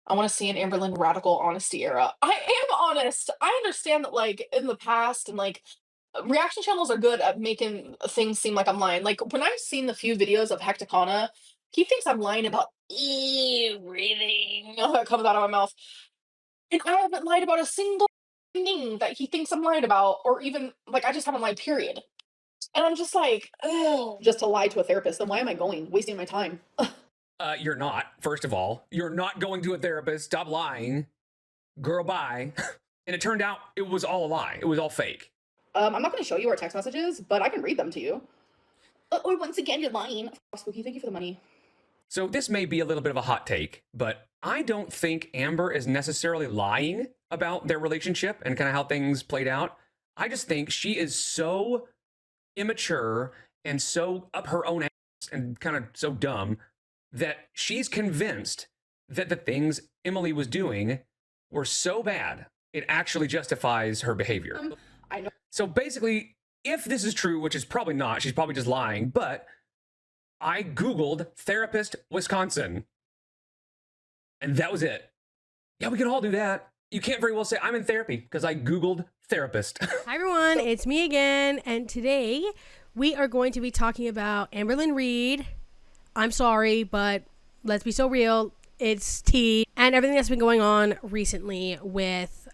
I want to see an Amberlynn radical honesty era. I am honest. I understand that, like, in the past, and like, reaction channels are good at making things seem like I'm lying. Like, when I've seen the few videos of Hecticana, he thinks I'm lying about everything that comes out of my mouth. And I haven't lied about a single thing that he thinks I'm lying about, or even like I just haven't lied, period. And I'm just like, oh, just to lie to a therapist, then why am I going? Wasting my time. You're not, first of all. You're not going to a therapist. Stop lying. Girl, bye. And it turned out it was all a lie. It was all fake. I'm not going to show you our text messages, but I can read them to you. Or once again, you're lying. Spooky, thank you for the money. So this may be a little bit of a hot take, but I don't think Amber is necessarily lying about their relationship and kind of how things played out. I just think she is so immature and so up her own ass and kind of so dumb that she's convinced that the things Emily was doing were so bad, it actually justifies her behavior. I know. So basically, if this is true, which is probably not, she's probably just lying, but I Googled therapist Wisconsin, and that was it. Yeah, we can all do that. You can't very well say I'm in therapy because I Googled therapist. Hi everyone, it's me again, and today we are going to be talking about Amberlynn Reid. I'm sorry, but let's be so real, it's tea, and everything that's been going on recently with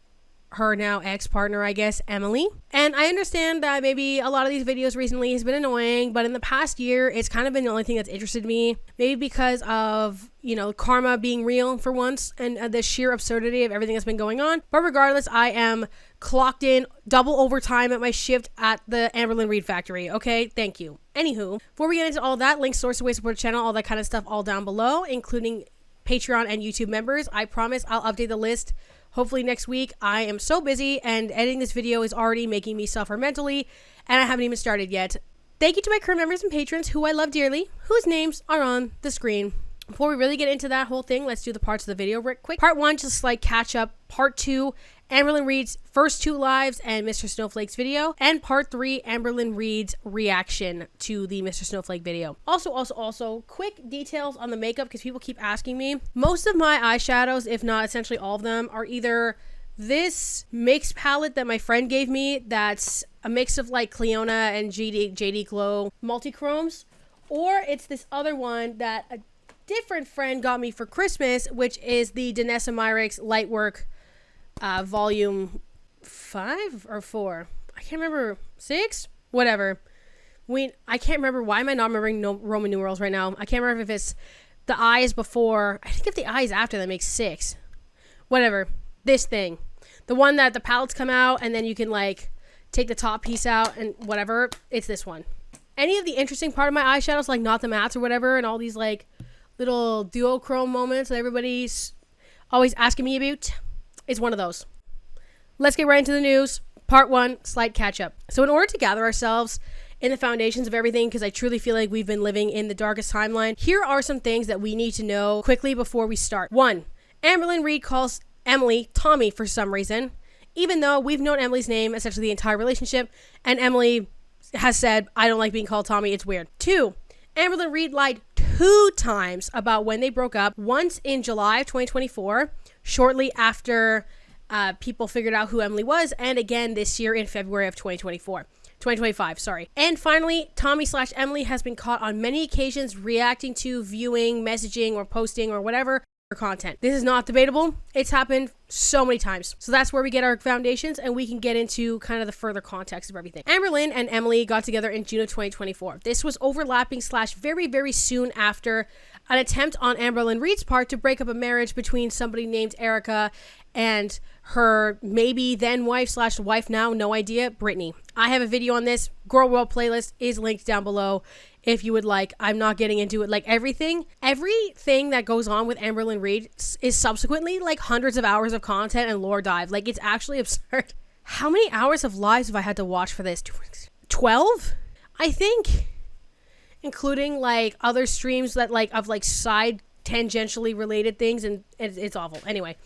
her now ex-partner, I guess, Emily. And I understand that maybe a lot of these videos recently has been annoying, but in the past year, it's kind of been the only thing that's interested me. Maybe because of, you know, karma being real for once and the sheer absurdity of everything that's been going on. But regardless, I am clocked in double overtime at my shift at the Amberlynn Reid factory. Okay, thank you. Anywho, before we get into all that, links, source, way to support the channel, all that kind of stuff all down below, including Patreon and YouTube members. I promise I'll update the list hopefully next week. I am so busy and editing this video is already making me suffer mentally, and I haven't even started yet. Thank you to my current members and patrons who I love dearly, whose names are on the screen. Before we really get into that whole thing, let's do the parts of the video real quick. Part 1, just like catch up. Part 2, Amberlynn Reid's first 2 lives and Mr. Snowflake's video. And part 3, Amberlynn Reid's reaction to the Mr. Snowflake video. Also, quick details on the makeup because people keep asking me. Most of my eyeshadows, if not essentially all of them, are either this mixed palette that my friend gave me that's a mix of like Cleona and JD Glow multi-chromes, or it's this other one that a different friend got me for Christmas, which is the Danessa Myricks Lightwork volume 5 or 4. I can't remember. 6? Whatever. I can't remember. Why am I not remembering Roman numerals right now? I can't remember if it's the I is before. I think if the I is after, that makes 6. Whatever. This thing. The one that the palettes come out and then you can like take the top piece out and whatever. It's this one. Any of the interesting part of my eyeshadows, like not the mattes or whatever, and all these like little duochrome moments that everybody's always asking me about, is one of those. Let's get right into the news. Part 1, slight catch up. So in order to gather ourselves in the foundations of everything, because I truly feel like we've been living in the darkest timeline, here are some things that we need to know quickly before we start. 1, Amberlynn Reid calls Emily Tommy for some reason, even though we've known Emily's name essentially the entire relationship, and Emily has said, I don't like being called Tommy, it's weird. 2, Amberlynn Reid lied 2 times about when they broke up, once in July of 2024, shortly after people figured out who Emily was, and again this year in February of 2025, sorry. And finally, Tommy/Emily has been caught on many occasions reacting to, viewing, messaging, or posting, or whatever content. This is not debatable. It's happened so many times. So that's where we get our foundations, and we can get into kind of the further context of everything. Amberlynn and Emily got together in June of 2024. This was overlapping / very, very soon after an attempt on Amberlynn Reid's part to break up a marriage between somebody named Erica and her maybe then wife / wife now, no idea, Brittany. I have a video on this. Girl World playlist is linked down below if you would like. I'm not getting into it. Like everything that goes on with Amberlynn Reid is subsequently like hundreds of hours of content and lore dive. Like it's actually absurd. How many hours of lives have I had to watch for this? 12? I think. Including like other streams that like of like side tangentially related things, and it's awful. Anyway.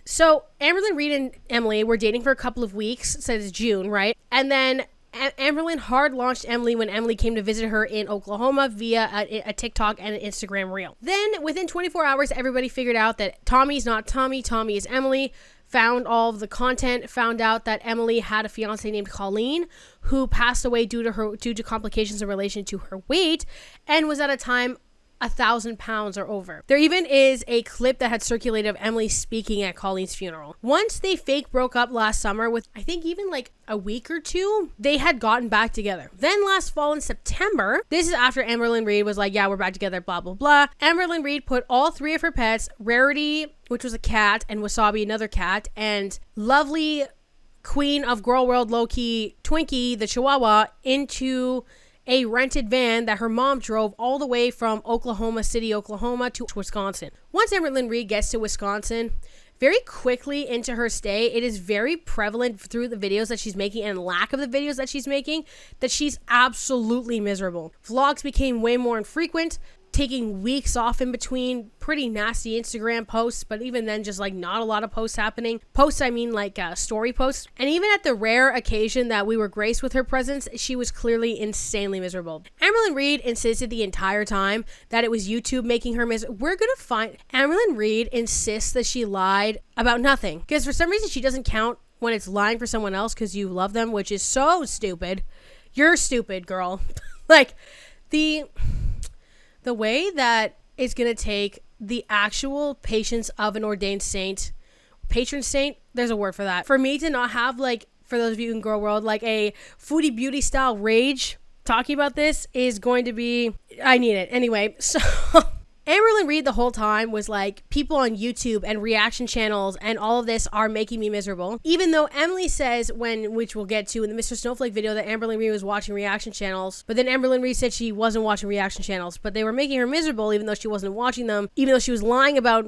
So Amberlynn Reid and Emily were dating for a couple of weeks, since June, right? And then Amberlynn hard launched Emily when Emily came to visit her in Oklahoma via a TikTok and an Instagram reel. Then within 24 hours, everybody figured out that Tommy's not Tommy, Tommy is Emily. Found all of the content, found out that Emily had a fiance named Colleen who passed away due to complications in relation to her weight and was at a time 1,000 pounds or over. There even is a clip that had circulated of Emily speaking at Colleen's funeral. Once they fake broke up last summer with, I think even like a week or two, they had gotten back together. Then last fall in September, this is after Amberlynn Reid was like, yeah, we're back together, blah, blah, blah. Amberlynn Reid put all 3 of her pets, Rarity, which was a cat, and Wasabi, another cat, and lovely queen of Girl World low-key Twinkie, the Chihuahua, into a rented van that her mom drove all the way from Oklahoma City, Oklahoma to Wisconsin. Once Amberlynn Reid gets to Wisconsin, very quickly into her stay, it is very prevalent through the videos that she's making and lack of the videos that she's making that she's absolutely miserable. Vlogs became way more infrequent, taking weeks off in between, pretty nasty Instagram posts, but even then just like not a lot of posts happening. Posts, I mean like story posts. And even at the rare occasion that we were graced with her presence, she was clearly insanely miserable. Amberlynn Reid insisted the entire time that it was YouTube making her miserable. We're gonna find Amberlynn Reid insists that she lied about nothing, because for some reason she doesn't count when it's lying for someone else because you love them, which is so stupid. You're stupid, girl. Like the way that it's going to take the actual patience of an ordained saint, patron saint, there's a word for that, for me to not have, like, for those of you in Girl World, like a foodie beauty style rage talking about this is going to be, I need it. Anyway, so Amberlynn Reid the whole time was like, people on YouTube and reaction channels and all of this are making me miserable. Even though Emily says, which we'll get to in the Mr. Snowflake video, that Amberlynn Reid was watching reaction channels, but then Amberlynn Reid said she wasn't watching reaction channels, but they were making her miserable even though she wasn't watching them, even though she was lying about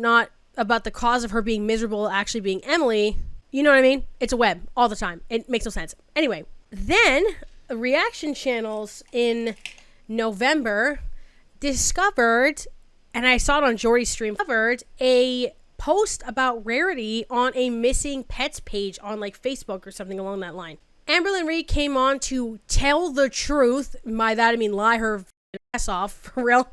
the cause of her being miserable actually being Emily. You know what I mean? It's a web all the time. It makes no sense. Anyway, then reaction channels in November discovered, and I saw it on Jordy's stream, covered a post about Rarity on a missing pets page on like Facebook or something along that line. Amberlynn Reid came on to tell the truth, by that I mean lie her ass off, for real,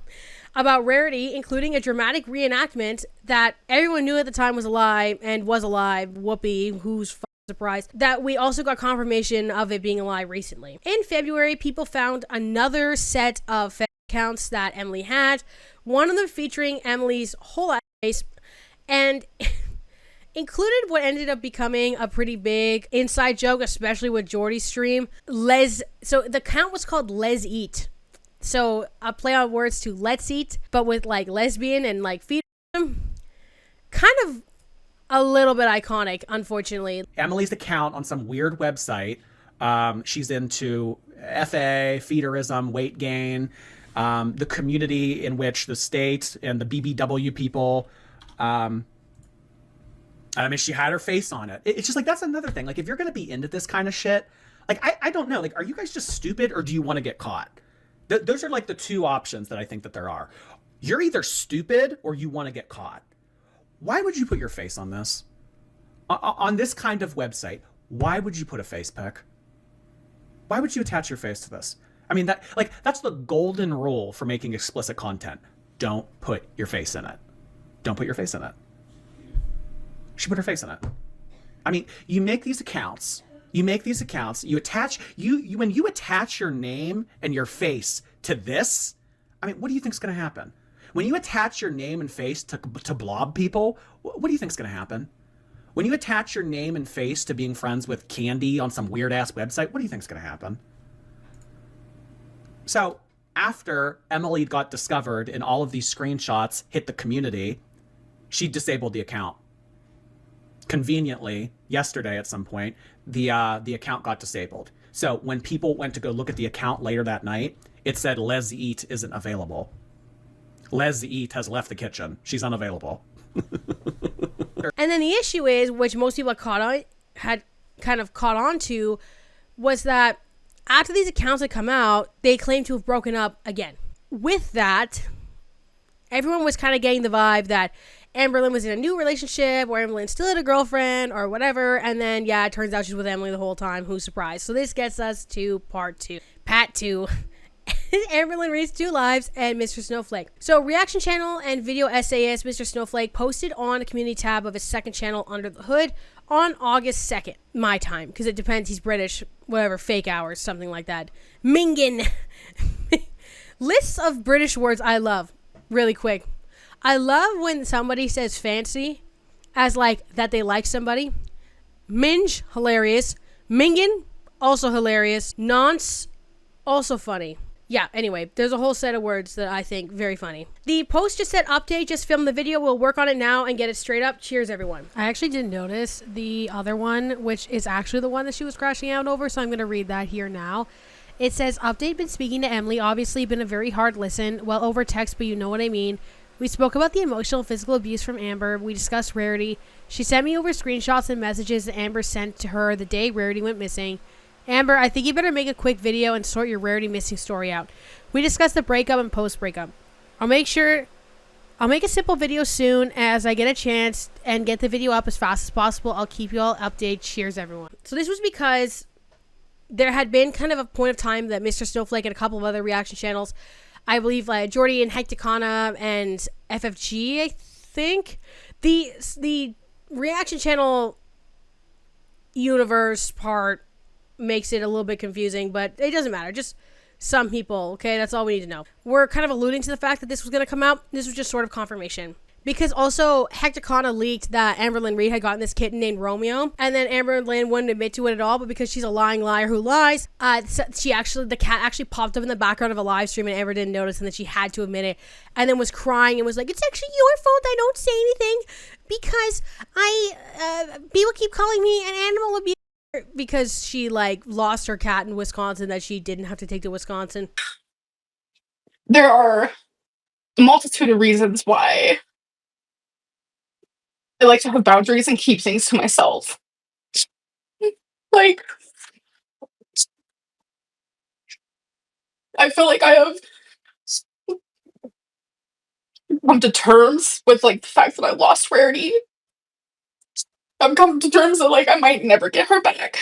about Rarity, including a dramatic reenactment that everyone knew at the time was a lie and was alive. Whoopee, who's surprised. That we also got confirmation of it being a lie recently. In February, people found another set of accounts that Emily had, one of them featuring Emily's whole face, and included what ended up becoming a pretty big inside joke, especially with Jordy's stream. So the account was called Les Eat. So a play on words to let's eat, but with like lesbian and like feed them. Kind of a little bit iconic, unfortunately. Emily's account on some weird website. She's into FA, feederism, weight gain, the community in which the state and the BBW people, I mean, she had her face on it. It's just like, that's another thing. Like, if you're going to be into this kind of shit, like, I don't know. Like, are you guys just stupid or do you want to get caught? Those are like the two options that I think that there are. You're either stupid or you want to get caught. Why would you put your face on this? On this kind of website, why would you put a face pic? Why would you attach your face to this? I mean, that's the golden rule for making explicit content. Don't put your face in it. Don't put your face in it. She put her face in it. I mean, you make these accounts. You attach, when you attach your name and your face to this, I mean, what do you think's going to happen? When you attach your name and face to blob people, what do you think's going to happen? When you attach your name and face to being friends with Candy on some weird-ass website, what do you think's going to happen? So, after Emily got discovered and all of these screenshots hit the community, she disabled the account. Conveniently, yesterday at some point, the account got disabled. So when people went to go look at the account later that night, it said Les Eat isn't available. Les Eat has left the kitchen. She's unavailable. And then the issue is, which most people had kind of caught on to, was that after these accounts had come out, they claimed to have broken up again. With that, everyone was kind of getting the vibe that Amberlynn was in a new relationship, or Amberlynn still had a girlfriend, or whatever. And then, yeah, it turns out she's with Emily the whole time. Who's surprised? So this gets us to part 2. Pat 2. Amberlynn Reid's 2 lives and Mr. Snowflake. So, reaction channel and video essayist Mr. Snowflake posted on a community tab of his second channel, Under the Hood, on August 2nd, my time, because it depends, he's British, whatever, fake hours, something like that. Mingin. Lists of British words I love. Really quick. I love when somebody says fancy as like that they like somebody. Minge, hilarious. Mingin, also hilarious. Nonce, also funny. Yeah, anyway, there's a whole set of words that I think very funny. The post just said update, just filmed the video. We'll work on it now and get it straight up. Cheers, everyone. I actually didn't notice the other one, which is actually the one that she was crashing out over, so I'm going to read that here now. It says, update, been speaking to Emily. Obviously been a very hard listen. Well, over text, but you know what I mean. We spoke about the emotional and physical abuse from Amber. We discussed Rarity. She sent me over screenshots and messages that Amber sent to her the day Rarity went missing. Amber, I think you better make a quick video and sort your Rarity missing story out. We discussed the breakup and post-breakup. I'll make a simple video soon as I get a chance and get the video up as fast as possible. I'll keep you all updated. Cheers, everyone. So this was because there had been kind of a point of time that Mr. Snowflake and a couple of other reaction channels, I believe like Jordy and Hecticana and FFG, I think, the reaction channel universe part makes it a little bit confusing, but it doesn't matter. Just some people, okay? That's all we need to know. We're kind of alluding to the fact that this was going to come out. This was just sort of confirmation. Because also, Hecticana leaked that Amberlynn Reid had gotten this kitten named Romeo, and then Amberlynn wouldn't admit to it at all, but because she's a lying liar who lies, the cat actually popped up in the background of a live stream, and Amber didn't notice, and then she had to admit it, and then was crying and was like, it's actually your fault I don't say anything, because people keep calling me an animal abuser, because she, like, lost her cat in Wisconsin that she didn't have to take to Wisconsin. There are a multitude of reasons why I like to have boundaries and keep things to myself. Like, I feel like I have come to terms with, like, the fact that I lost Rarity. I've come to terms that, like, I might never get her back.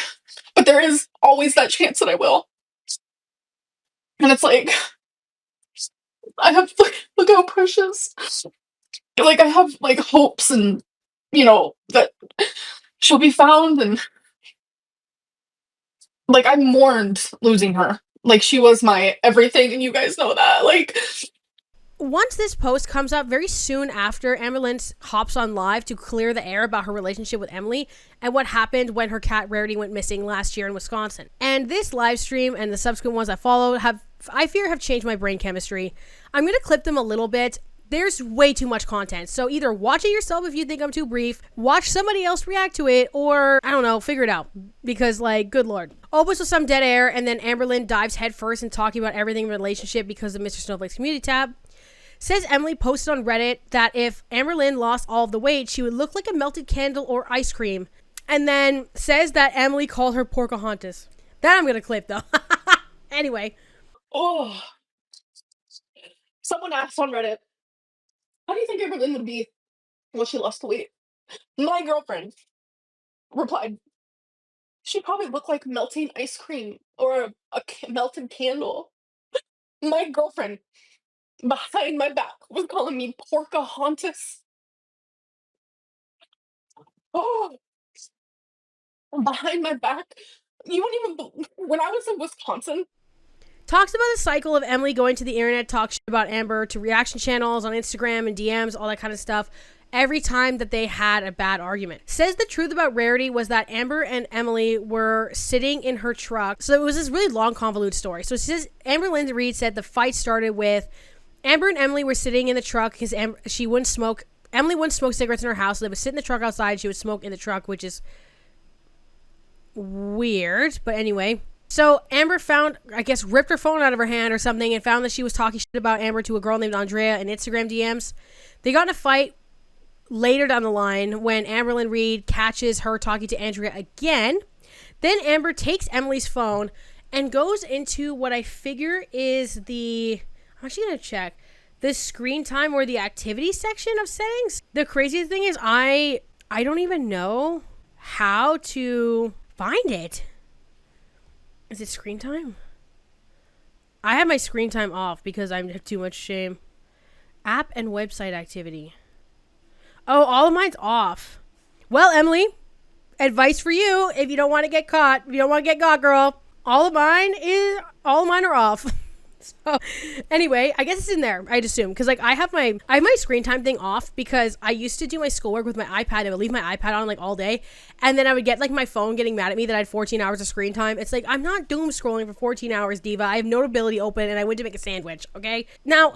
But there is always that chance that I will. And it's like, I have, look how precious. Like, I have, like, hopes and, you know, that she'll be found, and, like, I mourned losing her. Like, she was my everything, and you guys know that. Like, once this post comes up, very soon after, Amberlynn hops on live to clear the air about her relationship with Emily and what happened when her cat Rarity went missing last year in Wisconsin. And this live stream and the subsequent ones I followed have changed my brain chemistry. I'm going to clip them a little bit. There's way too much content. So either watch it yourself if you think I'm too brief, watch somebody else react to it, or, I don't know, figure it out. Because, like, good lord. Opens with some dead air, and then Amberlynn dives headfirst in talking about everything in relationship because of Mr. Snowflake's community tab. Says Emily posted on Reddit that if Amberlynn lost all of the weight, she would look like a melted candle or ice cream. And then says that Emily called her Pocahontas. That I'm going to clip, though. Anyway. oh. Someone asked on Reddit, how do you think Amberlynn would be when she lost the weight? My girlfriend replied, she'd probably look like melting ice cream or a melted candle. My girlfriend behind my back was calling me Pocahontas. Oh, behind my back. You won't even. When I was in Wisconsin. Talks about the cycle of Emily going to the internet, talk shit about Amber to reaction channels on Instagram and DMs, all that kind of stuff, every time that they had a bad argument. Says the truth about Rarity was that Amber and Emily were sitting in her truck. So it was this really long, convoluted story. So it says Amberlynn Reid said the fight started with Amber and Emily were sitting in the truck because Emily wouldn't smoke cigarettes in her house. So they would sit in the truck outside. She would smoke in the truck, which is weird. But anyway. So Amber ripped her phone out of her hand or something and found that she was talking shit about Amber to a girl named Andrea in Instagram DMs. They got in a fight later down the line when Amberlynn Reid catches her talking to Andrea again. Then Amber takes Emily's phone and goes into what I figure is I'm actually going to check. the screen time or the activity section of settings. The craziest thing is I don't even know how to find it. Is it screen time? I have my screen time off because I have too much shame. App and website activity. Oh, all of mine's off. Well, Emily, advice for you if you don't want to get caught. If you don't want to get caught, girl. All of mine are off. So anyway, I guess it's in there, I'd assume. Because like I have my screen time thing off because I used to do my schoolwork with my iPad. I would leave my iPad on like all day. And then I would get like my phone getting mad at me that I had 14 hours of screen time. It's like, I'm not doom scrolling for 14 hours, diva. I have Notability open and I went to make a sandwich, okay? Now,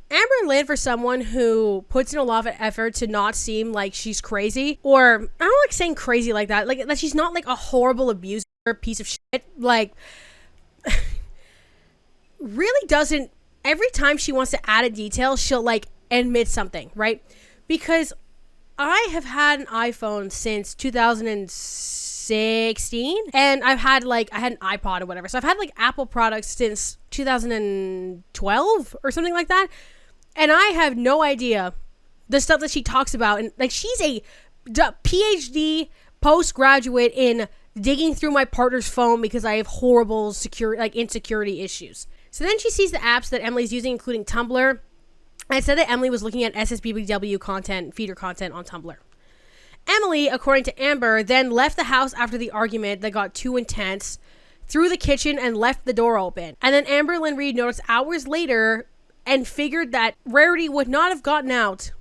Amberlynn, for someone who puts in a lot of effort to not seem like she's crazy, or I don't like saying crazy like that she's not like a horrible abuser piece of shit, like really doesn't, every time she wants to add a detail, she'll like admit something, right? Because I have had an iPhone since 2016 and I had an iPod or whatever. So I've had like Apple products since 2012 or something like that. And I have no idea the stuff that she talks about. And like, she's a PhD postgraduate in digging through my partner's phone because I have horrible insecurity issues. So then she sees the apps that Emily's using, including Tumblr. I said that Emily was looking at SSBBW content, feeder content on Tumblr. Emily, according to Amber, then left the house after the argument that got too intense, through the kitchen and left the door open. And then Amberlynn Reid noticed hours later and figured that Rarity would not have gotten out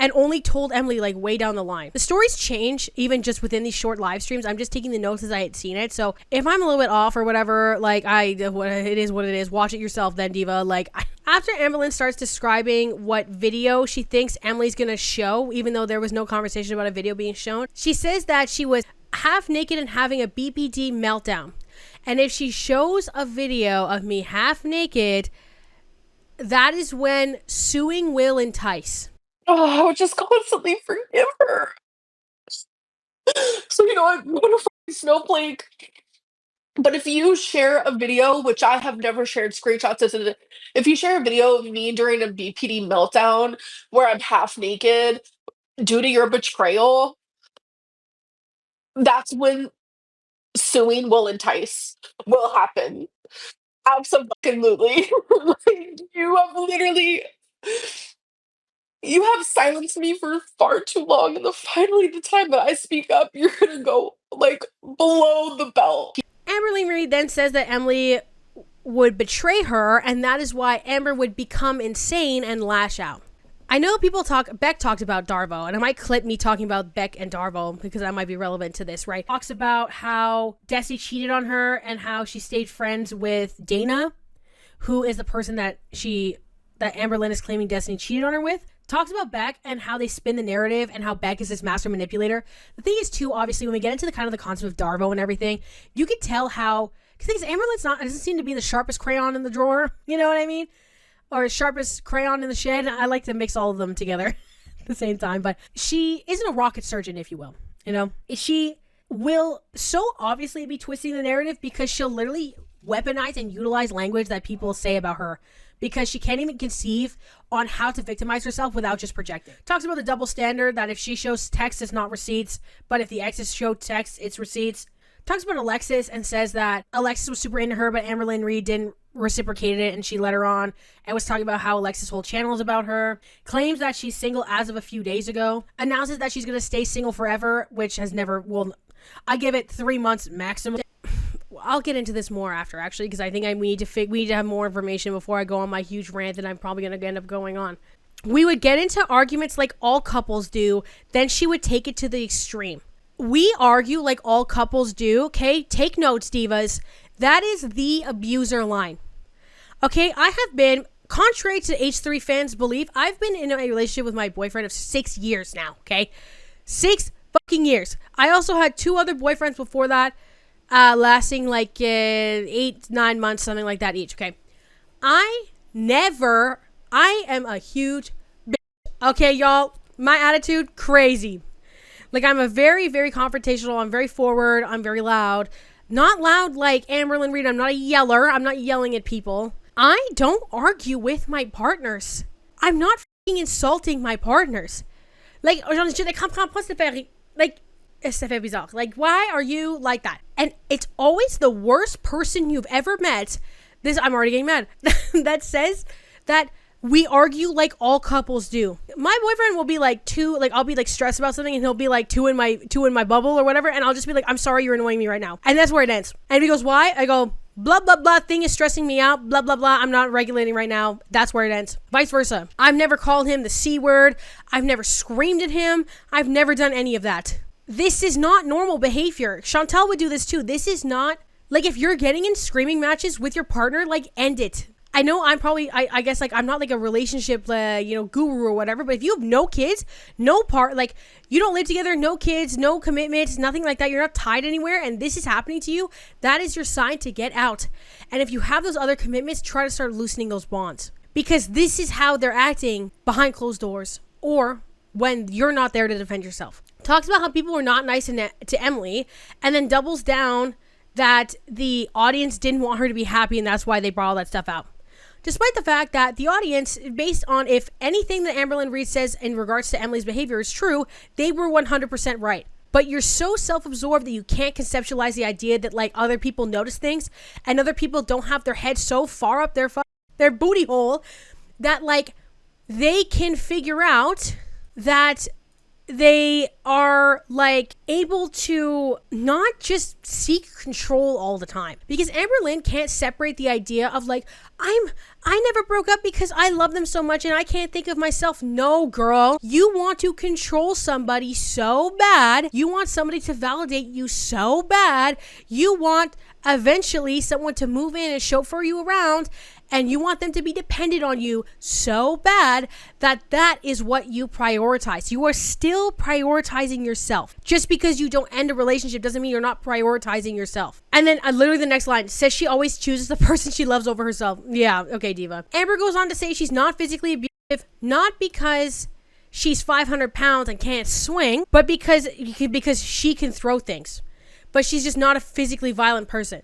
and only told Emily like way down the line. The stories change even just within these short live streams. I'm just taking the notes as I had seen it. So if I'm a little bit off or whatever, like it is what it is. Watch it yourself then, diva. Like after Amberlynn starts describing what video she thinks Emily's gonna show, even though there was no conversation about a video being shown, she says that she was half naked and having a BPD meltdown. And if she shows a video of me half naked, that is when suing will entice. Oh, I would just constantly forgive her. So, I'm going to Snowflake. But if you share a video, which I have never shared screenshots of, if you share a video of me during a BPD meltdown where I'm half naked due to your betrayal, that's when suing will happen. Absolutely. Like, you have silenced me for far too long, and finally the time that I speak up, you're gonna go like below the belt. Amberlynn Reid then says that Emily would betray her, and that is why Amber would become insane and lash out. I know Beck talked about Darvo, and I might clip me talking about Beck and Darvo because that might be relevant to this, right? Talks about how Desi cheated on her and how she stayed friends with Dana, who is the person that Amberlynn is claiming Destiny cheated on her with. Talks about Beck and how they spin the narrative and how Beck is this master manipulator. The thing is, too, obviously, when we get into the kind of the concept of Darvo and everything, you could tell how, because Amberlynn's doesn't seem to be the sharpest crayon in the drawer, you know what I mean? Or sharpest crayon in the shed. I like to mix all of them together at the same time, but she isn't a rocket surgeon, if you will. She will so obviously be twisting the narrative because she'll literally weaponize and utilize language that people say about her because she can't even conceive on how to victimize herself without just projecting. Talks about the double standard that if she shows text, it's not receipts, but if the exes show text, it's receipts. Talks about Alexis and says that Alexis was super into her, but Amberlynn Reid didn't reciprocate it and she let her on, and was talking about how Alexis' whole channel is about her. Claims that she's single as of a few days ago. Announces that she's going to stay single forever, which has never, I give it 3 months maximum. I'll get into this more after, actually, because I think we need to have more information before I go on my huge rant that I'm probably going to end up going on. We would get into arguments like all couples do, then she would take it to the extreme. We argue like all couples do, okay? Take notes, divas. That is the abuser line. Okay, I have been, contrary to H3 fans' belief, I've been in a relationship with my boyfriend of 6 years now, okay? 6 fucking years. I also had 2 other boyfriends before that, lasting like 8-9 months, something like that each, okay? I am a huge bitch, okay, y'all? My attitude, crazy. Like, I'm a very, very confrontational, I'm very forward, I'm very loud. Not loud like Amberlynn Reid, I'm not a yeller, I'm not yelling at people. I don't argue with my partners. I'm not fucking insulting my partners. Like, je ne comprends pas ce faire. Like, ça fait bizarre. Like, why are you like that? And it's always the worst person you've ever met. I'm already getting mad. That says that we argue like all couples do. My boyfriend will be like I'll be like stressed about something and he'll be like two in my bubble or whatever. And I'll just be like, I'm sorry, you're annoying me right now. And that's where it ends. And if he goes, why? I go, blah, blah, blah, thing is stressing me out, blah, blah, blah. I'm not regulating right now. That's where it ends. Vice versa. I've never called him the C word. I've never screamed at him. I've never done any of that. This is not normal behavior. Chantal would do this too. This is not, like, if you're getting in screaming matches with your partner, like, end it. I know I'm probably, I guess, like, I'm not like a relationship, guru or whatever, but if you have no kids, like, you don't live together, no kids, no commitments, nothing like that, you're not tied anywhere, and this is happening to you, that is your sign to get out. And if you have those other commitments, try to start loosening those bonds. Because this is how they're acting behind closed doors, or when you're not there to defend yourself. Talks about how people were not nice to Emily, and then doubles down that the audience didn't want her to be happy, and that's why they brought all that stuff out. Despite the fact that the audience, based on if anything that Amberlynn Reid says in regards to Emily's behavior is true, they were 100% right. But you're so self-absorbed that you can't conceptualize the idea that, like, other people notice things and other people don't have their head so far up their booty hole that, like, they can figure out that they are, like, able to not just seek control all the time. Because Amberlynn can't separate the idea of, like, I never broke up because I love them so much and I can't think of myself. No, girl. You want to control somebody so bad. You want somebody to validate you so bad. You want eventually someone to move in and chauffeur you around, and you want them to be dependent on you so bad that is what you prioritize. You are still prioritizing yourself. Just because you don't end a relationship doesn't mean you're not prioritizing yourself. And then literally the next line says she always chooses the person she loves over herself. Yeah, okay, diva. Amber goes on to say she's not physically abusive, not because she's 500 pounds and can't swing, but because she can throw things. But she's just not a physically violent person.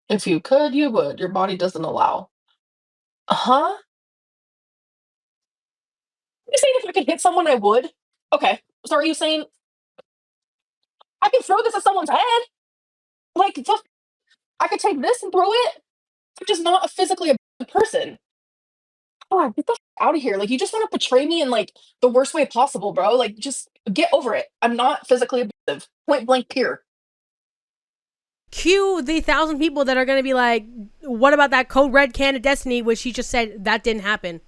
If you could, you would. Your body doesn't allow. Huh? You saying if I could hit someone, I would? Okay. So are you saying I can throw this at someone's head? Like, I could take this and throw it? I'm just not a physically abusive person. God, get the out of here. Like, you just want to portray me in, like, the worst way possible, bro. Like, just get over it. I'm not physically abusive. Point blank, period. Cue the 1,000 people that are going to be like, what about that code red can of destiny, which she just said that didn't happen.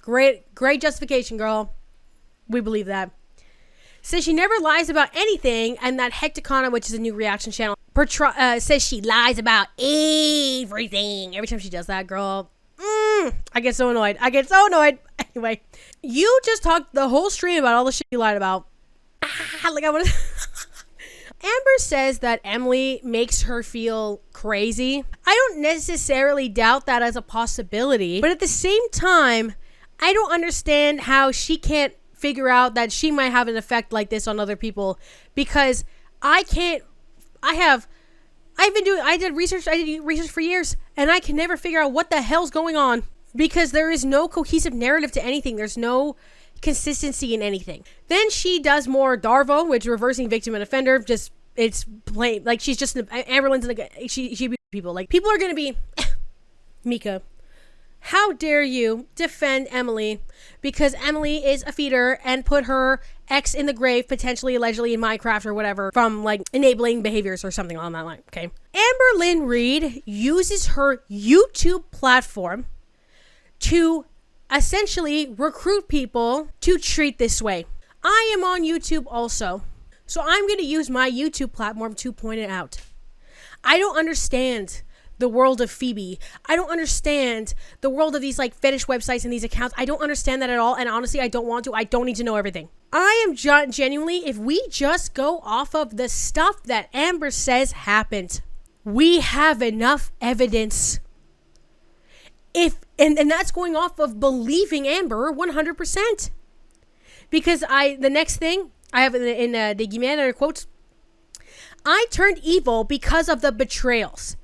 Great justification, girl. We believe that. Says she never lies about anything, and that Hecticana, which is a new reaction channel, says she lies about everything. Every time she does that, girl, I get so annoyed. Anyway, you just talked the whole stream about all the shit you lied about. Like, I want to... Amber says that Emily makes her feel crazy. I don't necessarily doubt that as a possibility, but at the same time, I don't understand how she can't figure out that she might have an effect like this on other people, because I did research for years, and I can never figure out what the hell's going on, because there is no cohesive narrative to anything. There's no consistency in anything. Then she does more Darvo, which reversing victim and offender. Just, it's plain, like, she's just Amberlynn's like, she people, like, people are gonna be Mika, how dare you defend Emily because Emily is a feeder and put her ex in the grave, potentially, allegedly, in Minecraft or whatever, from, like, enabling behaviors or something along that line. Okay, Amberlynn Reid uses her YouTube platform to essentially recruit people to treat this way. I am on YouTube also, so I'm going to use my YouTube platform to point it out. I don't understand the world of Phoebe. I don't understand the world of these, like, fetish websites and these accounts. I don't understand that at all, and honestly, I don't want to. I don't need to know everything. I am genuinely, if we just go off of the stuff that Amber says happened, we have enough evidence. And that's going off of believing Amber 100%. Because the next thing I have in the guillemets or quotes, I turned evil because of the betrayals.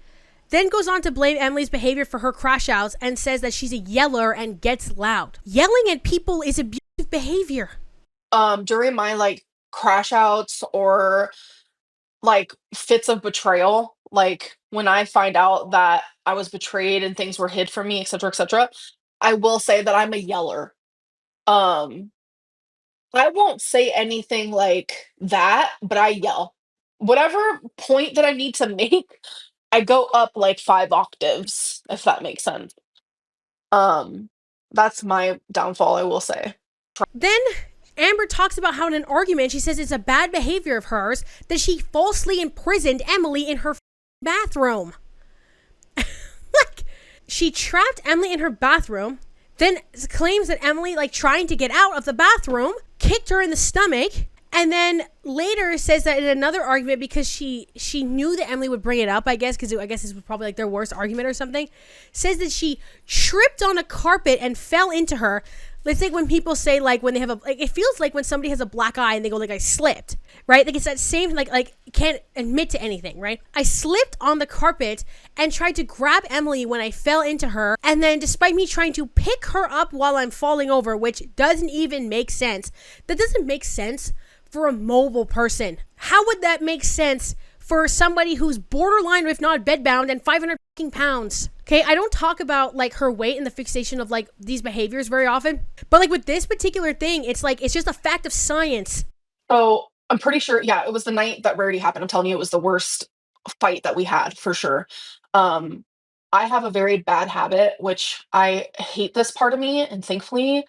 Then goes on to blame Emily's behavior for her crash outs and says that she's a yeller and gets loud. Yelling at people is abusive behavior. During my like crash outs or like fits of betrayal, like when I find out that I was betrayed and things were hid from me, etc., I will say that I'm a yeller. Um, I won't say anything like that, but I yell. Whatever point that I need to make, I go up like 5 octaves, if that makes sense. Um, that's my downfall, I will say. Then Amber talks about how in an argument she says it's a bad behavior of hers that she falsely imprisoned Emily in her bathroom. Like, she trapped Emily in her bathroom, then claims that Emily, like, trying to get out of the bathroom, kicked her in the stomach, and then later says that in another argument, because she knew that Emily would bring it up, I guess, because I guess this was probably like their worst argument or something, says that she tripped on a carpet and fell into her. It's like when people say, like, when they have like, it feels like when somebody has a black eye and they go, like, I slipped, right? Like, it's that same, like can't admit to anything, right? I slipped on the carpet and tried to grab Emily when I fell into her, and then despite me trying to pick her up while I'm falling over, which doesn't even make sense. That doesn't make sense for a mobile person. How would that make sense for somebody who's borderline, if not bedbound, and 500 pounds? Okay, I don't talk about like her weight and the fixation of like these behaviors very often, but like with this particular thing, it's like it's just a fact of science. So I'm pretty sure, yeah, it was the night that Rarity happened. I'm telling you, it was the worst fight that we had for sure. Um, I have a very bad habit, which I hate this part of me, and thankfully,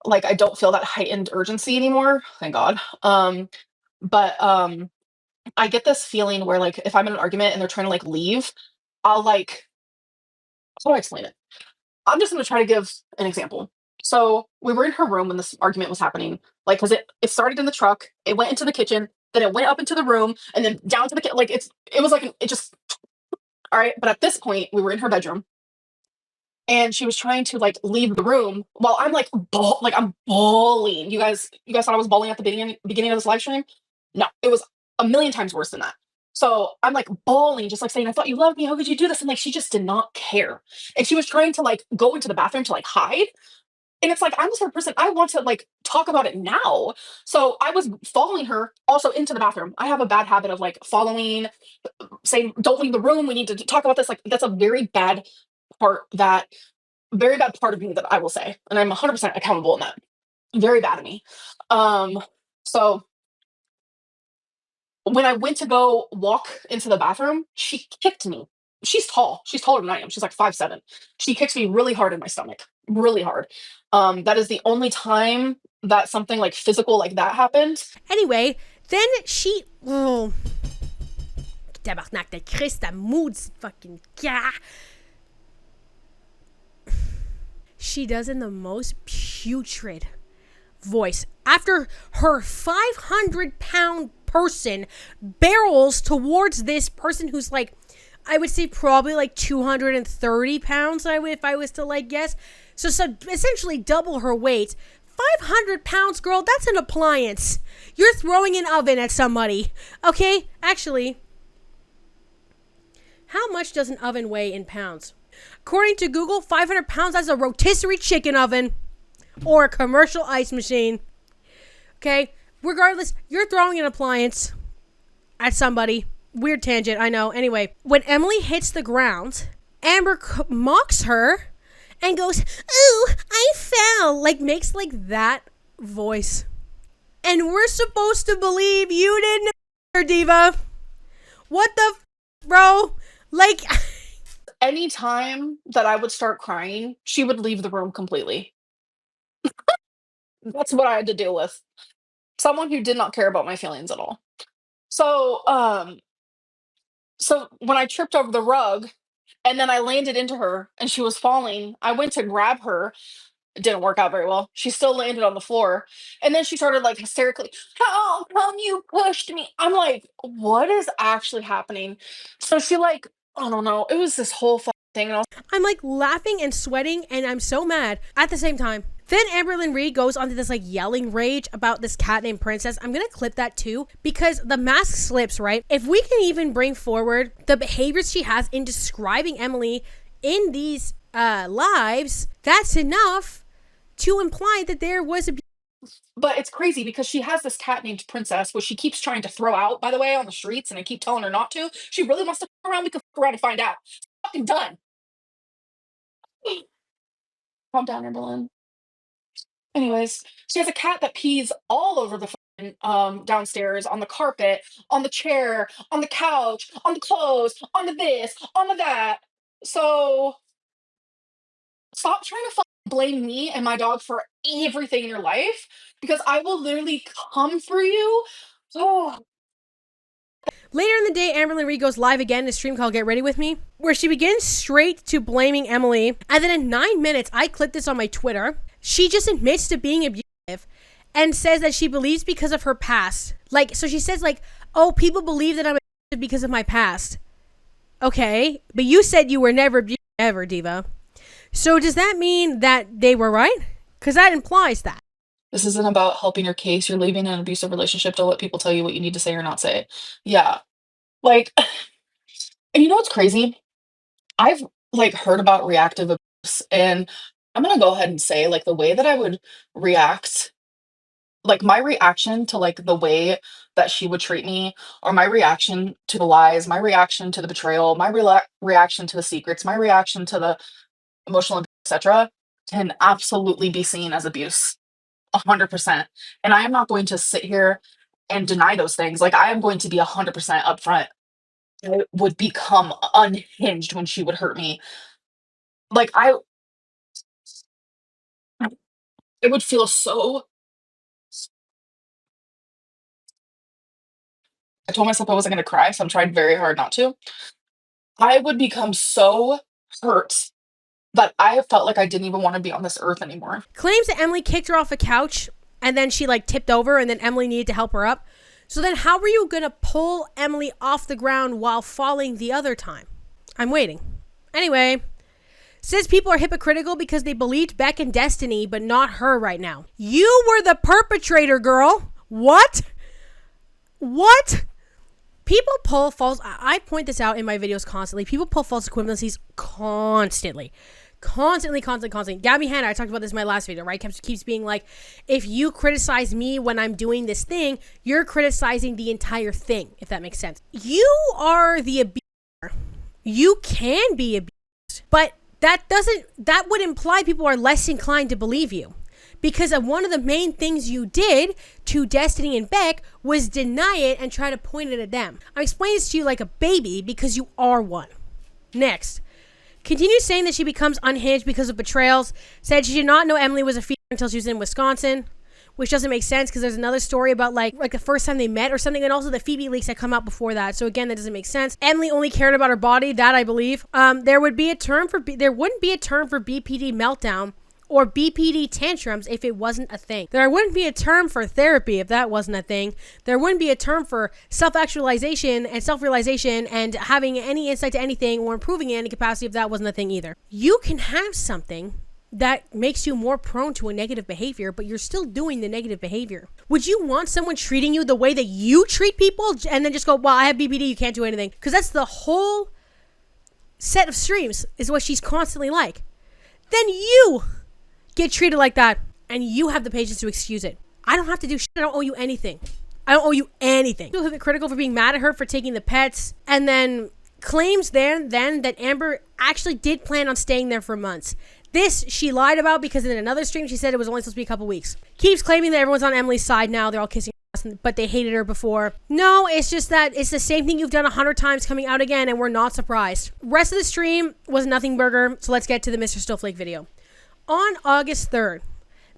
like I don't feel that heightened urgency anymore. Thank God. But I get this feeling where like if I'm in an argument and they're trying to like leave, I'll like how do I explain it? I'm just gonna try to give an example. So we were in her room when this argument was happening, like because it started in the truck, it went into the kitchen, then it went up into the room, and then down to the like it was like it just all right. But at this point, we were in her bedroom, and she was trying to like leave the room while I'm like like I'm bawling. You guys thought I was bawling at the beginning of this live stream? No, it was a million times worse than that. So I'm like bawling, just like saying, I thought you loved me. How could you do this? And like she just did not care. And she was trying to like go into the bathroom to like hide. And it's like I'm the sort of person I want to like talk about it now. So I was following her also into the bathroom. I have a bad habit of like following, saying, don't leave the room. We need to talk about this. Like that's a part that very bad part of me that I will say. And I'm 100% accountable in that. Very bad of me. So when I went to go walk into the bathroom, she kicked me. She's tall. She's taller than I am. She's like 5'7". She kicks me really hard in my stomach. Really hard. That is the only time that something like physical like that happened. Anyway, then she tabarnak de Christ, that mood's fucking she does in the most putrid voice after her 500-pound person barrels towards this person who's like, I would say probably like 230 pounds, if I was to like guess. So essentially double her weight. 500 pounds, girl, that's an appliance. You're throwing an oven at somebody. Okay, actually, how much does an oven weigh in pounds? According to Google, 500 pounds, that's a rotisserie chicken oven or a commercial ice machine. Okay, regardless, you're throwing an appliance at somebody. Weird tangent, I know. Anyway, when Emily hits the ground, Amber mocks her and goes, "Ooh, I fell." Like, makes like that voice. And we're supposed to believe you didn't, diva. What the bro? Like, anytime that I would start crying, she would leave the room completely. That's what I had to deal with. Someone who did not care about my feelings at all. So when I tripped over the rug and then I landed into her and she was falling, I went to grab her. It didn't work out very well. She still landed on the floor. And then she started like hysterically, how come you pushed me? I'm like, what is actually happening? So she like, I don't know. It was this whole thing. And I'm like laughing and sweating and I'm so mad at the same time. Then Amberlynn Reid goes onto this like yelling rage about this cat named Princess. I'm going to clip that too because the mask slips, right? If we can even bring forward the behaviors she has in describing Emily in these lives, that's enough to imply that there was a. But it's crazy because she has this cat named Princess, which she keeps trying to throw out, by the way, on the streets, and I keep telling her not to. She really wants to fuck around. We can fuck around and find out. Fucking done. Calm down, Amberlynn. Anyways, she has a cat that pees all over the downstairs, on the carpet, on the chair, on the couch, on the clothes, on the this, on the that. So stop trying to blame me and my dog for everything in your life because I will literally come for you. Oh, Later in the day, Amberlynn Reid goes live again in a stream called Get Ready With Me, where she begins straight to blaming Emily. And then in 9 minutes, I clipped this on my Twitter. She just admits to being abusive and says that she believes because of her past. Like, so she says like, oh, people believe that I'm abusive because of my past. Okay, but you said you were never abusive ever, Diva. So does that mean that they were right? Because that implies that. this isn't about helping your case. You're leaving an abusive relationship to let people tell you what you need to say or not say. Yeah. Like, and you know what's crazy? I've like heard about reactive abuse, and I'm gonna go ahead and say like the way that I would react, like my reaction to like the way that she would treat me, or my reaction to the lies, my reaction to the betrayal, my reaction to the secrets, my reaction to the emotional abuse, etc., can absolutely be seen as abuse, 100%. And I am not going to sit here and deny those things. Like I am going to be 100% upfront. I would become unhinged when she would hurt me. Like it would feel so. I told myself I wasn't going to cry, so I'm trying very hard not to. I would become so hurt that I felt like I didn't even want to be on this earth anymore. Claims that Emily kicked her off a couch and then she like tipped over and then Emily needed to help her up. So then how were you going to pull Emily off the ground while falling the other time? I'm waiting. Anyway, says people are hypocritical because they believed Beck in Destiny, but not her right now. You were the perpetrator, girl. What? What? People pull false. I point this out in my videos constantly. People pull false equivalencies constantly. Constantly. Gabby Hanna, I talked about this in my last video, right? Keeps being like, if you criticize me when I'm doing this thing, you're criticizing the entire thing, if that makes sense. You are the abuser. You can be abused, but that would imply people are less inclined to believe you. Because of one of the main things you did to Destiny and Beck was deny it and try to point it at them. I'm explaining this to you like a baby because you are one. Next. Continues saying that she becomes unhinged because of betrayals. Said she did not know Emily was a feeder until she was in Wisconsin. Which doesn't make sense because there's another story about like the first time they met or something. And also the Phoebe leaks that come out before that. So again, that doesn't make sense. Emily only cared about her body. That I believe. There wouldn't be a term for BPD meltdown or BPD tantrums if it wasn't a thing. There wouldn't be a term for therapy if that wasn't a thing. There wouldn't be a term for self-actualization and self-realization and having any insight to anything or improving in any capacity if that wasn't a thing either. You can have something that makes you more prone to a negative behavior, but you're still doing the negative behavior. Would you want someone treating you the way that you treat people and then just go, well, I have BPD, you can't do anything? Because that's the whole set of streams is what she's constantly like. Then you get treated like that, and you have the patience to excuse it. I don't have to do shit. I don't owe you anything. I don't owe you anything. People have been critical for being mad at her for taking the pets, and then claims then that Amber actually did plan on staying there for months. This she lied about because in another stream she said it was only supposed to be a couple weeks. Keeps claiming that everyone's on Emily's side now. They're all kissing her ass, but they hated her before. No, it's just that it's the same thing you've done 100 times coming out again, and we're not surprised. Rest of the stream was nothing burger, so let's get to the Mr. Snowflake video. On August 3rd,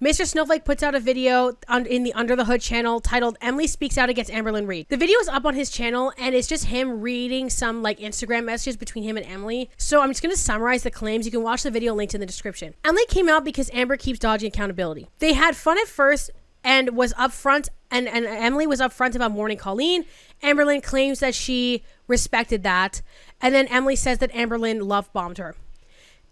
Mr. Snowflake puts out a video in the Under the Hood channel titled Emily Speaks Out Against Amberlynn Reid. The video is up on his channel and it's just him reading some like Instagram messages between him and Emily. So I'm just going to summarize the claims. You can watch the video linked in the description. Emily came out because Amber keeps dodging accountability. They had fun at first and was upfront and Emily was upfront about mourning Colleen. Amberlynn claims that she respected that. And then Emily says that Amberlynn love bombed her.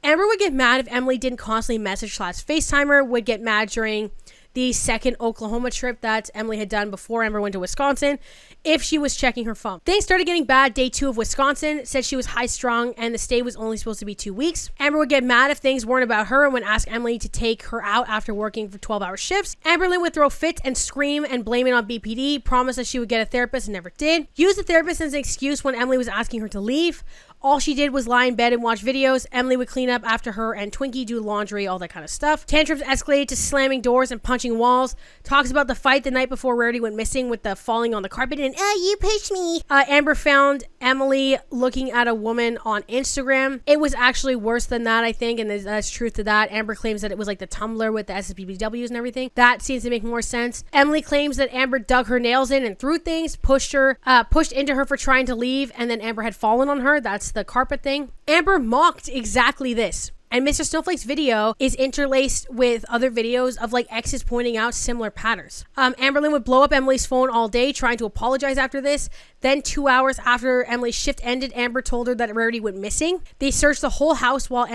Amber would get mad if Emily didn't constantly message / FaceTime her, would get mad during the second Oklahoma trip that Emily had done before Amber went to Wisconsin if she was checking her phone. Things started getting bad day 2 of Wisconsin, said she was high-strung and the stay was only supposed to be 2 weeks. Amber would get mad if things weren't about her and would ask Emily to take her out after working for 12-hour shifts. Amberlynn would throw fits and scream and blame it on BPD, promise that she would get a therapist and never did. Use the therapist as an excuse when Emily was asking her to leave. All she did was lie in bed and watch videos. Emily would clean up after her and Twinkie do laundry, all that kind of stuff. Tantrums escalated to slamming doors and punching walls. Talks about the fight the night before Rarity went missing with the falling on the carpet and, you pushed me. Amber found Emily looking at a woman on Instagram. It was actually worse than that, I think, and there's truth to that. Amber claims that it was like the Tumblr with the SSBBWs and everything. That seems to make more sense. Emily claims that Amber dug her nails in and threw things, pushed into her for trying to leave, and then Amber had fallen on her. That's the carpet thing. Amber mocked exactly this. And Mr. Snowflake's video is interlaced with other videos of like exes pointing out similar patterns. Amberlynn would blow up Emily's phone all day trying to apologize after this. Then 2 hours after Emily's shift ended, Amber told her that Rarity went missing. They searched the whole house while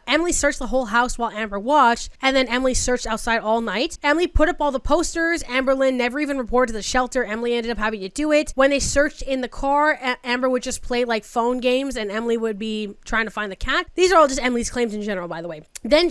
Emily searched the whole house while Amber watched, and then Emily searched outside all night. Emily put up all the posters. Amberlynn never even reported to the shelter. Emily ended up having to do it. When they searched in the car, Amber would just play like phone games and Emily would be trying to find the cat. These are all just Emily's claims in general, by the way. Then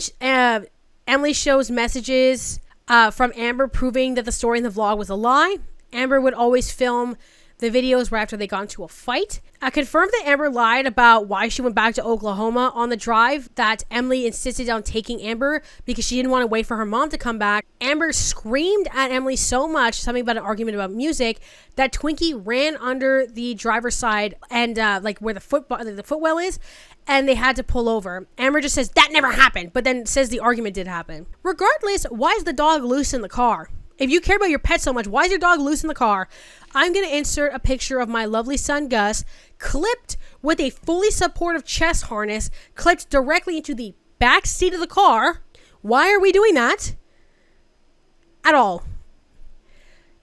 Emily shows messages from Amber proving that the story in the vlog was a lie. Amber would always film the videos right after they got into a fight. I confirmed that Amber lied about why she went back to Oklahoma on the drive, that Emily insisted on taking Amber because she didn't want to wait for her mom to come back. Amber screamed at Emily so much, something about an argument about music, that Twinkie ran under the driver's side and like where the footwell is, and they had to pull over. Amber just says, that never happened, but then says the argument did happen. Regardless, why is the dog loose in the car? If you care about your pet so much, why is your dog loose in the car? I'm going to insert a picture of my lovely son, Gus, clipped with a fully supportive chest harness, clipped directly into the back seat of the car. Why are we doing that? At all.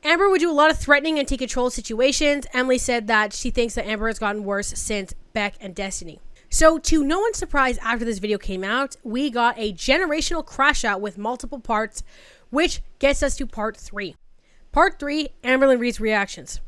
Amber would do a lot of threatening and take control of situations. Emily said that she thinks that Amber has gotten worse since Beck and Destiny. So, to no one's surprise, after this video came out, we got a generational crash out with multiple parts, which gets us to part 3. Part 3, Amberlynn Reid's reactions.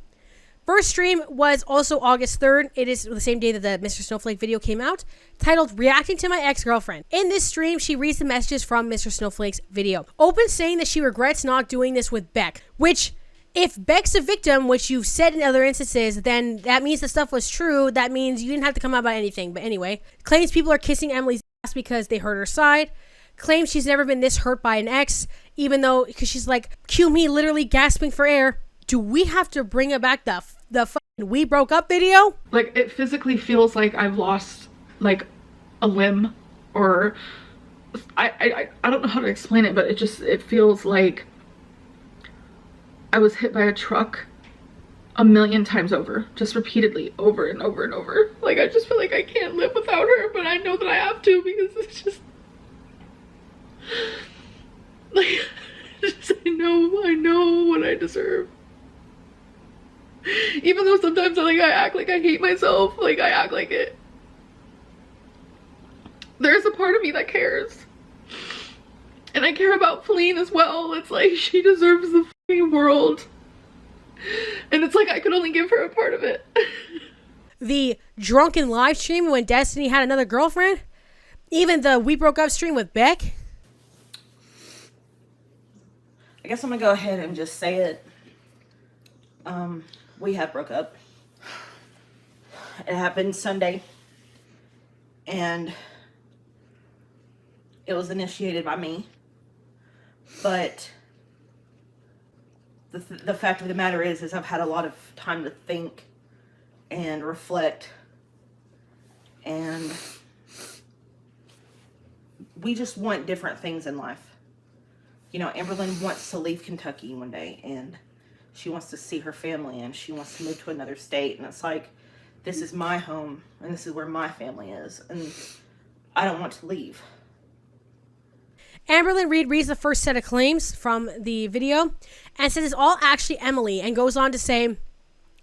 First stream was also August 3rd. It is the same day that the Mr. Snowflake video came out, titled Reacting to My Ex-Girlfriend. In this stream, she reads the messages from Mr. Snowflake's video. Opens saying that she regrets not doing this with Beck, which, if Beck's a victim, which you've said in other instances, then that means the stuff was true. That means you didn't have to come out about anything. But anyway, claims people are kissing Emily's ass because they hurt her side. Claims she's never been this hurt by an ex, even though, because she's like, cue me literally gasping for air. Do we have to bring it back the fucking we broke up video? Like, it physically feels like I've lost, like, a limb, or I don't know how to explain it, but it feels like I was hit by a truck a million times over, just repeatedly, over and over and over. Like, I just feel like I can't live without her, but I know that I have to, because it's just, like, I know what I deserve. Even though sometimes I act like I hate myself, like I act like it. There's a part of me that cares. And I care about Feline as well. It's like, she deserves the fucking world. And it's like, I could only give her a part of it. The drunken live stream when Destiny had another girlfriend. Even the we broke up stream with Beck. I guess I'm gonna go ahead and just say it. We have broke up. It happened Sunday. And it was initiated by me. But the fact of the matter is I've had a lot of time to think and reflect. And we just want different things in life. You know, Amberlynn wants to leave Kentucky one day, and she wants to see her family, and she wants to move to another state. And it's like, this is my home, and this is where my family is, and I don't want to leave. Amberlynn Reid reads the first set of claims from the video and says it's all actually Emily, and goes on to say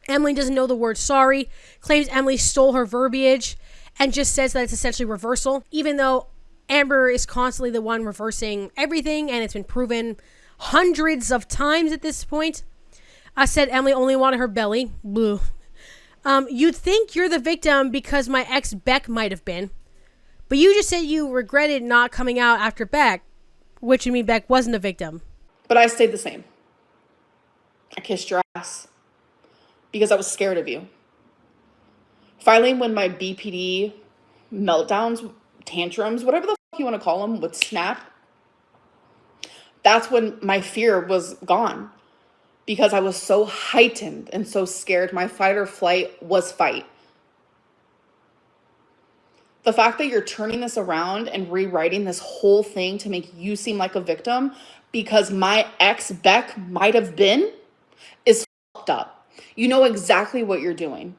Emily doesn't know the word sorry, claims Emily stole her verbiage, and just says that it's essentially reversal, even though Amber is constantly the one reversing everything, and it's been proven hundreds of times at this point. I said Emily only wanted her belly. Boo. You'd think you're the victim because my ex Beck might have been. But you just said you regretted not coming out after Beck, which would mean Beck wasn't a victim. But I stayed the same. I kissed your ass because I was scared of you. Finally, when my BPD meltdowns, tantrums, whatever the fuck you want to call them, would snap, that's when my fear was gone. Because I was so heightened and so scared. My fight or flight was fight. The fact that you're turning this around and rewriting this whole thing to make you seem like a victim because my ex Beck might have been is fucked up. You know exactly what you're doing.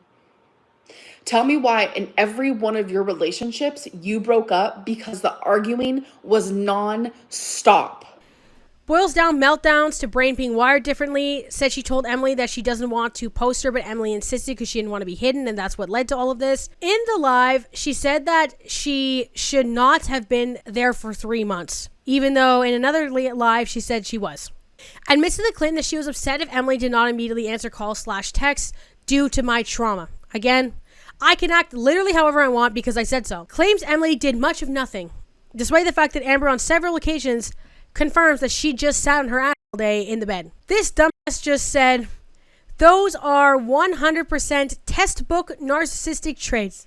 Tell me why in every one of your relationships you broke up because the arguing was non-stop. Boils down meltdowns to brain being wired differently. Said she told Emily that she doesn't want to post her, but Emily insisted because she didn't want to be hidden, and that's what led to all of this. In the live, she said that she should not have been there for 3 months, even though in another live she said she was. Admits to the claim that she was upset if Emily did not immediately answer calls/texts due to my trauma. Again, I can act literally however I want because I said so. Claims Emily did much of nothing, despite the fact that Amber on several occasions confirms that she just sat on her ass all day in the bed. This dumbass just said, those are 100% textbook narcissistic traits.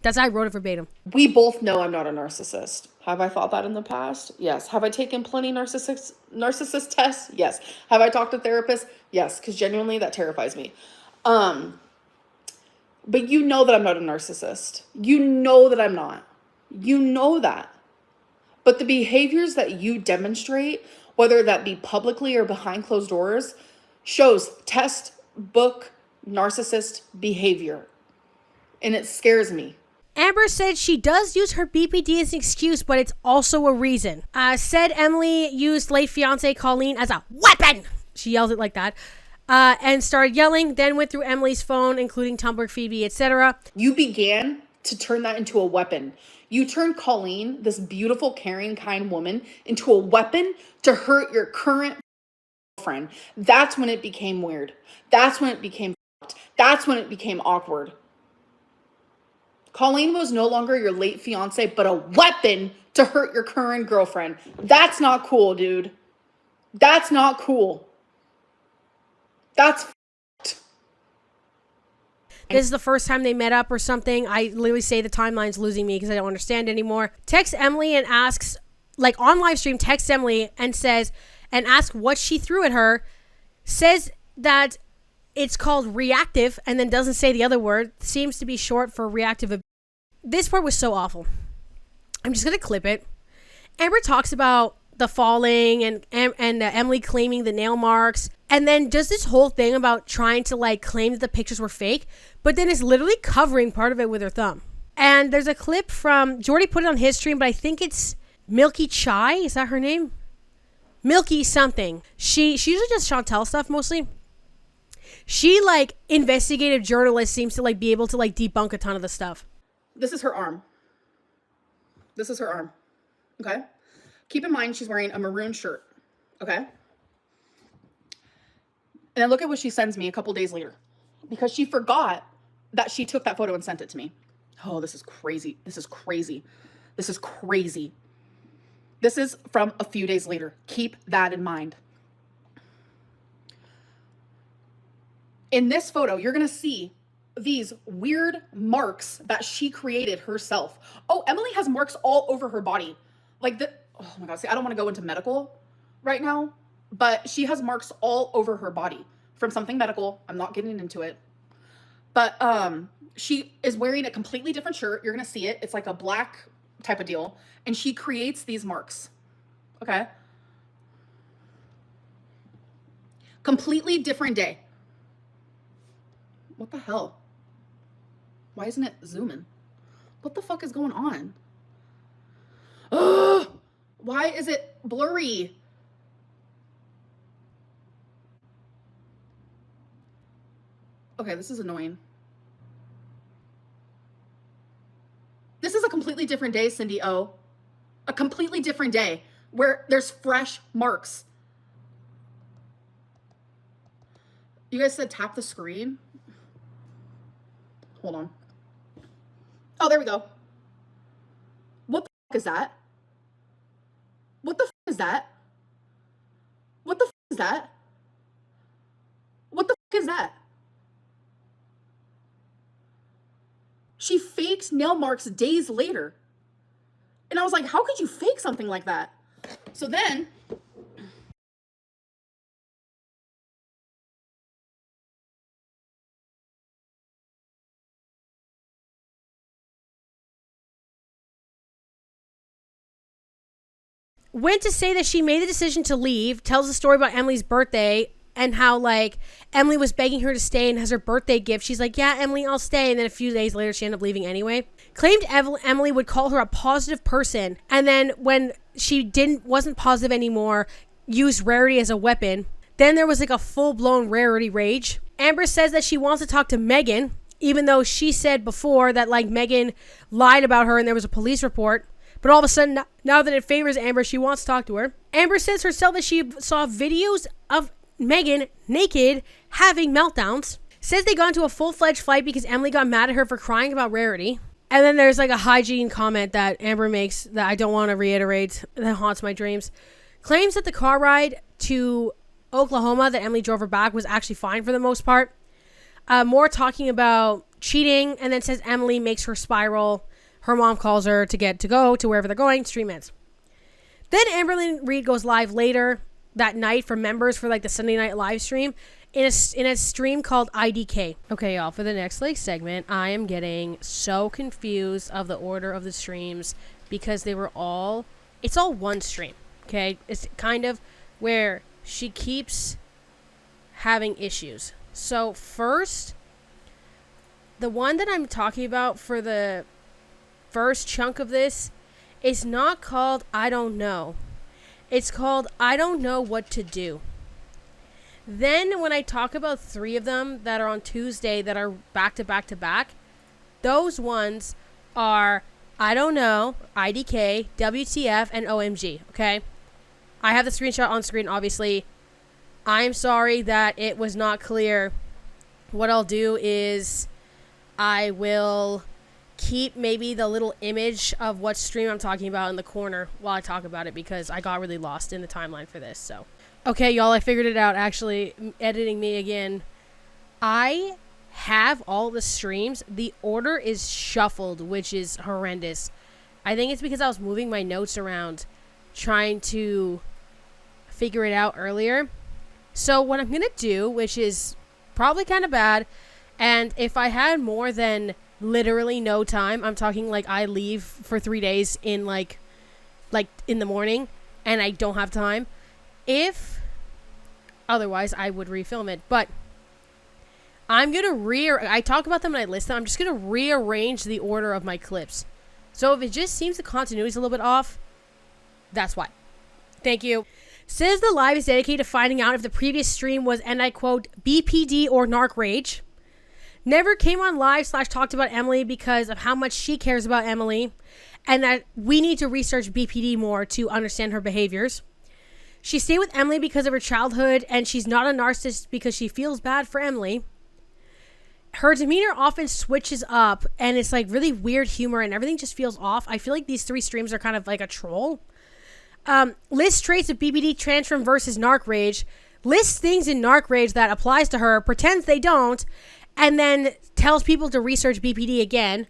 That's how I wrote it verbatim. We both know I'm not a narcissist. Have I thought that in the past? Yes. Have I taken plenty narcissist tests? Yes. Have I talked to therapists? Yes, because genuinely that terrifies me. But you know that I'm not a narcissist. You know that I'm not. You know that. But the behaviors that you demonstrate, whether that be publicly or behind closed doors, shows textbook narcissist behavior. And it scares me. Amber said she does use her BPD as an excuse, but it's also a reason. Said Emily used late fiance Colleen as a weapon. She yelled it like that. And started yelling, then went through Emily's phone, including Tumblr, Phoebe, etc. You began to turn that into a weapon. You turned Colleen, this beautiful, caring, kind woman, into a weapon to hurt your current girlfriend. That's when it became weird. That's when it became fucked. That's when it became awkward. Colleen was no longer your late fiance, but a weapon to hurt your current girlfriend. That's not cool, dude. That's not cool. That's fucked. This is the first time they met up or something. I literally say the timeline's losing me because I don't understand anymore. Texts Emily and asks, like on live stream, texts Emily and says, and asks what she threw at her. Says that it's called reactive and then doesn't say the other word. Seems to be short for reactive. This part was so awful. I'm just going to clip it. Amber talks about the falling and Emily claiming the nail marks, and then does this whole thing about trying to like claim that the pictures were fake, but then is literally covering part of it with her thumb. And there's a clip from Jordy put it on his stream, but I think it's Milky Chai. Is that her name? Milky something. She usually does Chantel stuff mostly. She like investigative journalist seems to like be able to like debunk a ton of the stuff. This is her arm. This is her arm. Okay? Keep in mind she's wearing a maroon shirt. Okay? And then look at what she sends me a couple days later. Because she forgot that she took that photo and sent it to me. Oh, this is crazy. This is crazy. This is crazy. This is from a few days later. Keep that in mind. In this photo, you're going to see these weird marks that she created herself. Oh, Emily has marks all over her body. Like the, oh my God, see, I don't want to go into medical right now, but she has marks all over her body from something medical. I'm not getting into it. But she is wearing a completely different shirt. You're going to see it. It's like a black type of deal. And she creates these marks. Okay? Completely different day. What the hell? Why isn't it zooming? What the fuck is going on? Ugh! Why is it blurry? Okay, this is annoying. completely different day, Cindy O. A completely different day where there's fresh marks. You guys said tap the screen? Hold on. Oh, there we go. What the fuck is that? What the fuck is that? What the fuck is that? What the fuck is that? She faked nail marks days later. And I was like, how could you fake something like that? So then went to say that she made the decision to leave, tells a story about Emily's birthday and how like Emily was begging her to stay, and as her birthday gift, she's like, yeah, Emily, I'll stay. And then a few days later, she ended up leaving anyway. Claimed Emily would call her a positive person, and then when she wasn't positive anymore, used Rarity as a weapon. Then there was like a full-blown Rarity rage. Amber says that she wants to talk to Megan, even though she said before that like Megan lied about her and there was a police report. But all of a sudden, now that it favors Amber, she wants to talk to her. Amber says herself that she saw videos of Megan naked having meltdowns. Says they got into a full-fledged fight because Emily got mad at her for crying about Rarity. And then there's like a hygiene comment that Amber makes that I don't want to reiterate, that haunts my dreams. Claims that the car ride to Oklahoma that Emily drove her back was actually fine for the most part. More talking about cheating, and then says Emily makes her spiral. Her mom calls her to go to wherever they're going, stream ends. Then Amberlynn Reid goes live later that night for members for like the Sunday night live stream in a stream called IDK. Okay, y'all, for the next like segment, I am getting so confused of the order of the streams because it's all one stream, okay? It's kind of where she keeps having issues. So first, the one that I'm talking about for the first chunk of this is not called I Don't Know. It's called I Don't Know What to Do. Then when I talk about 3 of them that are on Tuesday that are back to back to back, those ones are I Don't Know, IDK, WTF, and OMG, okay? I have the screenshot on screen, obviously. I'm sorry that it was not clear. What I'll do is I will keep maybe the little image of what stream I'm talking about in the corner while I talk about it because I got really lost in the timeline for this. So, okay, y'all, I figured it out. Actually, editing me again. I have all the streams. The order is shuffled, which is horrendous. I think it's because I was moving my notes around trying to figure it out earlier. So what I'm going to do, which is probably kind of bad, and if I had more than literally no time, I'm talking like I leave for 3 days in like in the morning and I don't have time. If otherwise I would refilm it, but I'm going to I talk about them and I list them. I'm just going to rearrange the order of my clips. So if it just seems the continuity is a little bit off, that's why. Thank you. Says the live is dedicated to finding out if the previous stream was, and I quote, BPD or narc rage. Never came on live / talked about Emily because of how much she cares about Emily and that we need to research BPD more to understand her behaviors. She stayed with Emily because of her childhood and she's not a narcissist because she feels bad for Emily. Her demeanor often switches up and it's like really weird humor and everything just feels off. I feel like these 3 streams are kind of like a troll. Lists traits of BPD tantrum versus narc rage. Lists things in narc rage that applies to her, pretends they don't, and then tells people to research BPD again.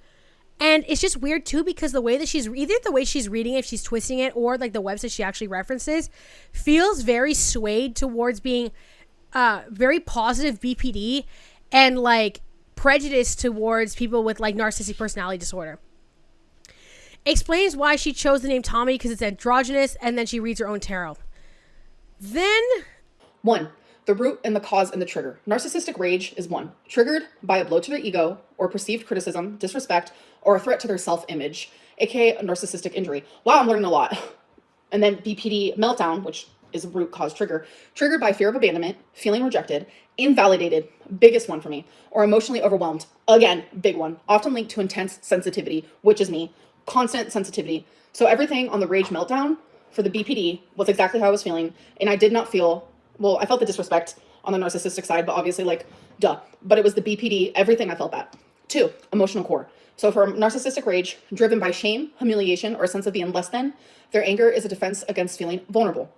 And it's just weird too because the way that either the way she's reading it, if she's twisting it, or like the website she actually references, feels very swayed towards being very positive BPD and like prejudice towards people with like narcissistic personality disorder. Explains why she chose the name Tommy because it's androgynous, and then she reads her own tarot. Then 1. The root and the cause and the trigger. Narcissistic rage is 1. Triggered by a blow to their ego or perceived criticism, disrespect, or a threat to their self-image, aka a narcissistic injury. Wow, I'm learning a lot. And then BPD meltdown, which is a root cause trigger. Triggered by fear of abandonment, feeling rejected, invalidated, biggest one for me, or emotionally overwhelmed. Again, big one. Often linked to intense sensitivity, which is me. constant sensitivity. So everything on the rage meltdown for the BPD was exactly how I was feeling. And I did not feel, well, I felt the disrespect on the narcissistic side, but obviously, like, duh. But it was the BPD, everything I felt that. 2, emotional core. So for narcissistic rage, driven by shame, humiliation, or a sense of being less than, their anger is a defense against feeling vulnerable.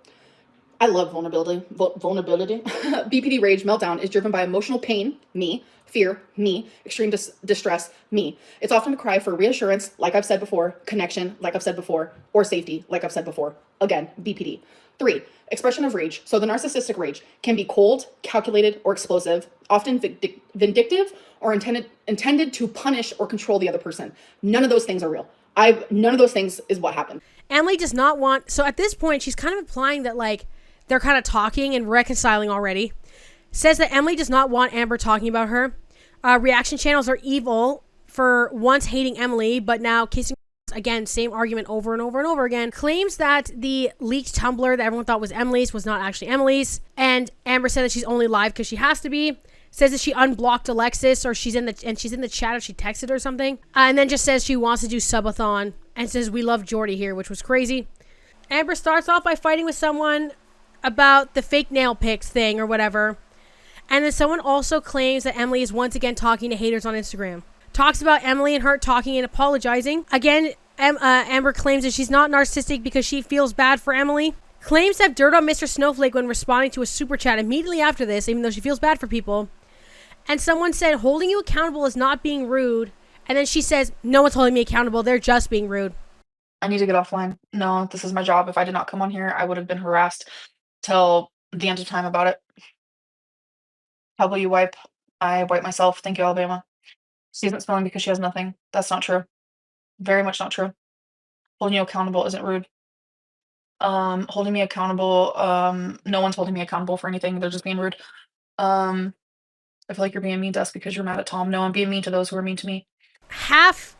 I love vulnerability. BPD rage meltdown is driven by emotional pain, me, fear, me, extreme distress, me. It's often a cry for reassurance, like I've said before, connection, like I've said before, or safety, like I've said before. Again, BPD. 3, expression of rage. So the narcissistic rage can be cold, calculated, or explosive, often vindictive, or intended to punish or control the other person. None of those things are real. None of those things is what happened. Emily does not want, so at this point, she's kind of implying that, like, they're kind of talking and reconciling already. Says that Emily does not want Amber talking about her. Reaction channels are evil for once hating Emily, but now kissing. Again, same argument over and over and over again. Claims that the leaked Tumblr that everyone thought was Emily's was not actually Emily's. And Amber said that she's only live because she has to be. Says that she unblocked Alexis, or she's in the chat, or she texted or something. And then just says she wants to do subathon and says we love Jordy here, which was crazy. Amber starts off by fighting with someone about the fake nail pics thing or whatever. And then someone also claims that Emily is once again talking to haters on Instagram. Talks about Emily and her talking and apologizing. Again, Amber claims that she's not narcissistic because she feels bad for Emily. Claims to have dirt on Mr. Snowflake when responding to a super chat immediately after this, even though she feels bad for people. And someone said, holding you accountable is not being rude. And then she says, no one's holding me accountable. They're just being rude. I need to get offline. No, this is my job. If I did not come on here, I would have been harassed till the end of time about it. How will you wipe? I wipe myself. Thank you, Alabama. She isn't smelling because she has nothing. That's not true. Very much not true. Holding you accountable isn't rude. Holding me accountable, no one's holding me accountable for anything. They're just being rude. I feel like you're being mean to us because you're mad at Tom. No, I'm being mean to those who are mean to me. Half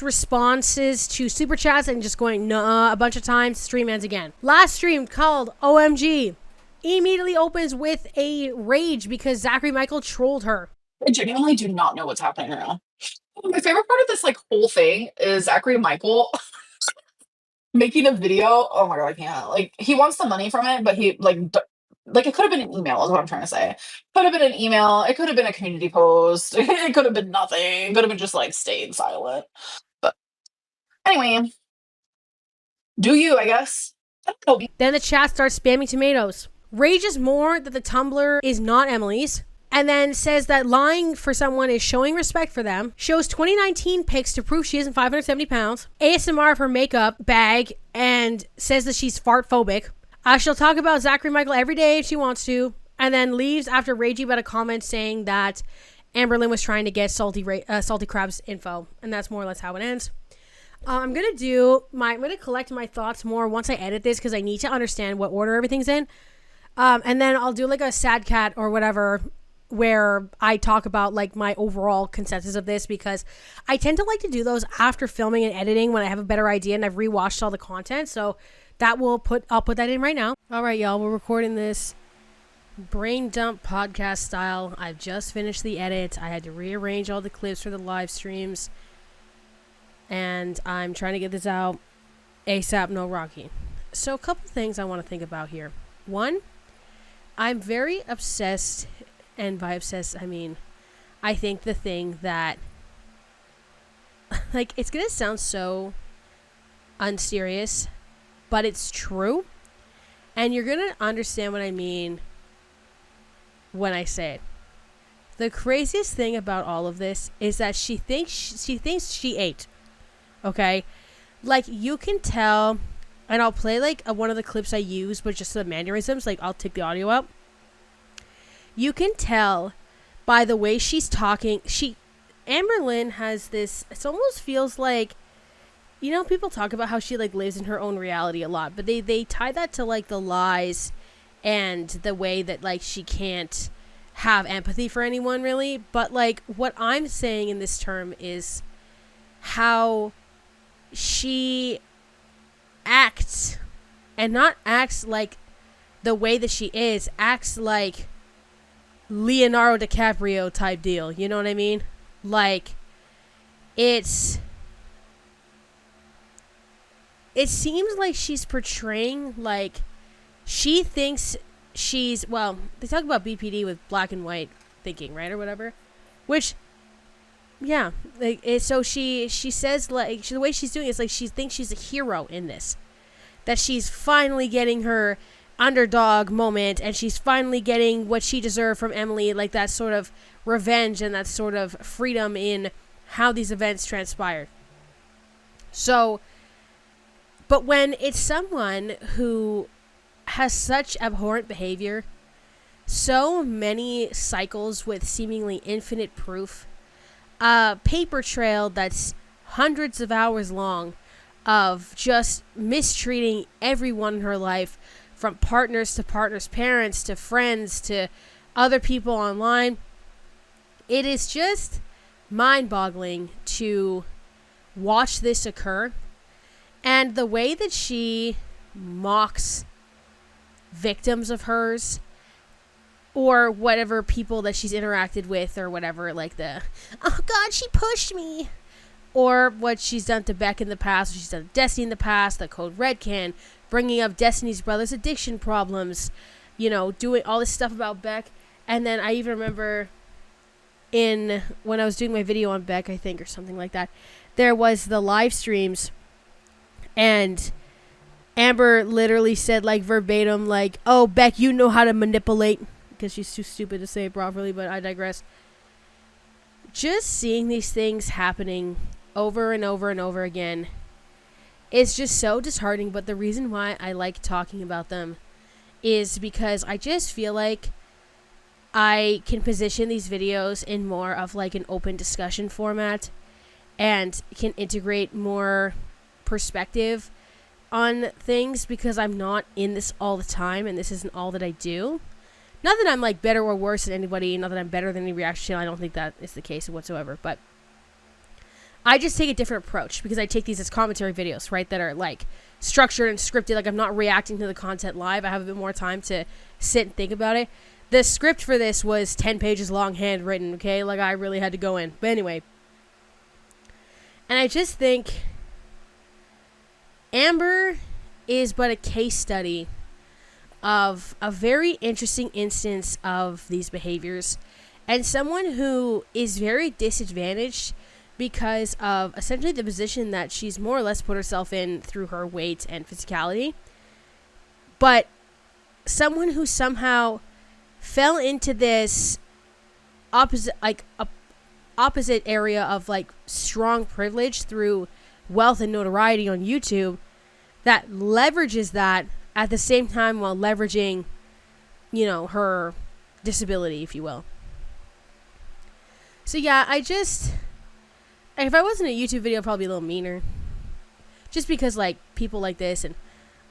responses to super chats and just going nah a bunch of times. Stream ends again. Last stream called OMG immediately opens with a rage because Zachary Michael trolled her. I genuinely do not know what's happening right now. My favorite part of this like whole thing is Zachary Michael making a video. Oh my god, I can't. Like, he wants the money from it, but he like it could have been an email is what I'm trying to say. Could have been an email. It could have been a community post. It could have been nothing. It could have been just like staying silent. But anyway, do you, I guess. I don't know. Then the chat starts spamming tomatoes. Rages more that the Tumblr is not Emily's. And then says that lying for someone is showing respect for them. Shows 2019 pics to prove she isn't 570 pounds. ASMR of her makeup bag and says that she's fart phobic. She'll talk about Zachary Michael every day if she wants to. And then leaves after raging about a comment saying that Amberlynn was trying to get Salty Crab's info. And that's more or less how it ends. I'm going to collect my thoughts more once I edit this because I need to understand what order everything's in. And then I'll do like a sad cat or whatever where I talk about like my overall consensus of this because I tend to like to do those after filming and editing when I have a better idea and I've rewatched all the content. So I'll put that in right now. All right, y'all, we're recording this brain dump podcast style. I've just finished the edit. I had to rearrange all the clips for the live streams and I'm trying to get this out ASAP, no Rocky. So a couple things I want to think about here. One, I'm very obsessed, and by obsessed, I mean, I think the thing that, like, it's going to sound so unserious, but it's true, and you're going to understand what I mean when I say it. The craziest thing about all of this is that she thinks she ate, okay? Like, you can tell, and I'll play, like, one of the clips I use, but just the mannerisms, like, I'll take the audio out. You can tell by the way she's talking. Amberlynn has this, it almost feels like, you know, people talk about how she like lives in her own reality a lot, but they tie that to like the lies and the way that like she can't have empathy for anyone really. But like what I'm saying in this term is how she acts, and not acts like the way that she is, acts like Leonardo DiCaprio type deal. You know what I mean? Like, it's it seems like she's portraying like she thinks she's, well, they talk about BPD with black and white thinking, right, or whatever, which, yeah, like so she says, like, the way she's doing it is like she thinks she's a hero in this, that she's finally getting her underdog moment, and she's finally getting what she deserved from Emily, like that sort of revenge and that sort of freedom in how these events transpired. So, but when it's someone who has such abhorrent behavior, so many cycles with seemingly infinite proof, a paper trail that's hundreds of hours long of just mistreating everyone in her life, from partners to partners' parents to friends to other people online, it is just mind-boggling to watch this occur. And the way that she mocks victims of hers, or whatever people that she's interacted with, or whatever, like the, oh God, she pushed me, or what she's done to Beck in the past, what she's done to Destiny in the past, the Code Red can, bringing up Destiny's brother's addiction problems, you know, doing all this stuff about Beck. And then I even remember when I was doing my video on Beck, I think, or something like that, there was the live streams, and Amber literally said, like, verbatim, like, oh, Beck, you know how to manipulate, because she's too stupid to say it properly, but I digress. Just seeing these things happening over and over and over again is just so disheartening, but the reason why I like talking about them is because I just feel like I can position these videos in more of like an open discussion format, and can integrate more perspective on things, because I'm not in this all the time, and this isn't all that I do. Not that I'm like better or worse than anybody, not that I'm better than any reaction channel, I don't think that is the case whatsoever, but I just take a different approach, because I take these as commentary videos, right, that are like structured and scripted, like I'm not reacting to the content live, I have a bit more time to sit and think about it. The script for this was 10 pages long, handwritten, okay, like I really had to go in, but anyway. And I just think Amber is but a case study of a very interesting instance of these behaviors, and someone who is very disadvantaged because of essentially the position that she's more or less put herself in through her weight and physicality, but someone who somehow fell into this opposite area of like strong privilege through wealth and notoriety on YouTube, that leverages that at the same time while leveraging, you know, her disability, if you will. So yeah, if I wasn't a YouTube video, I'd probably be a little meaner, just because like people like this and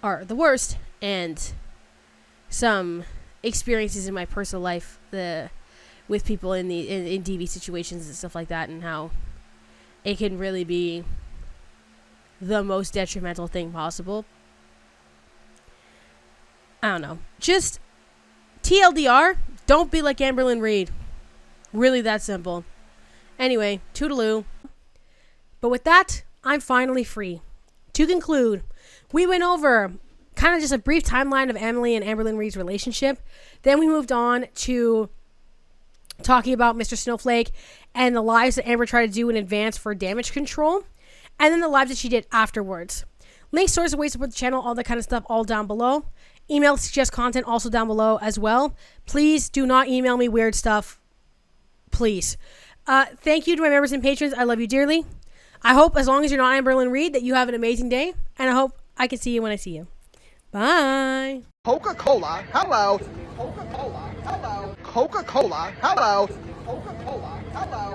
are the worst, and some experiences in my personal life with people in DV situations and stuff like that, and how it can really be the most detrimental thing possible. I don't know. Just TLDR, don't be like Amberlynn Reid. Really that simple. Anyway, toodaloo. But with that, I'm finally free. To conclude, we went over kind of just a brief timeline of Emily and Amberlynn Reid's relationship. Then we moved on to talking about Mr. Snowflake and the lives that Amber tried to do in advance for damage control, and then the lives that she did afterwards. Links, sources, ways to support the channel, all that kind of stuff, all down below. Email to suggest content, also down below as well. Please do not email me weird stuff. Please. Thank you to my members and patrons. I love you dearly. I hope, as long as you're not Amberlynn Reid, that you have an amazing day, and I hope I can see you when I see you. Bye. Coca-Cola, hello. Coca-Cola, hello. Coca-Cola, hello. Coca-Cola, hello.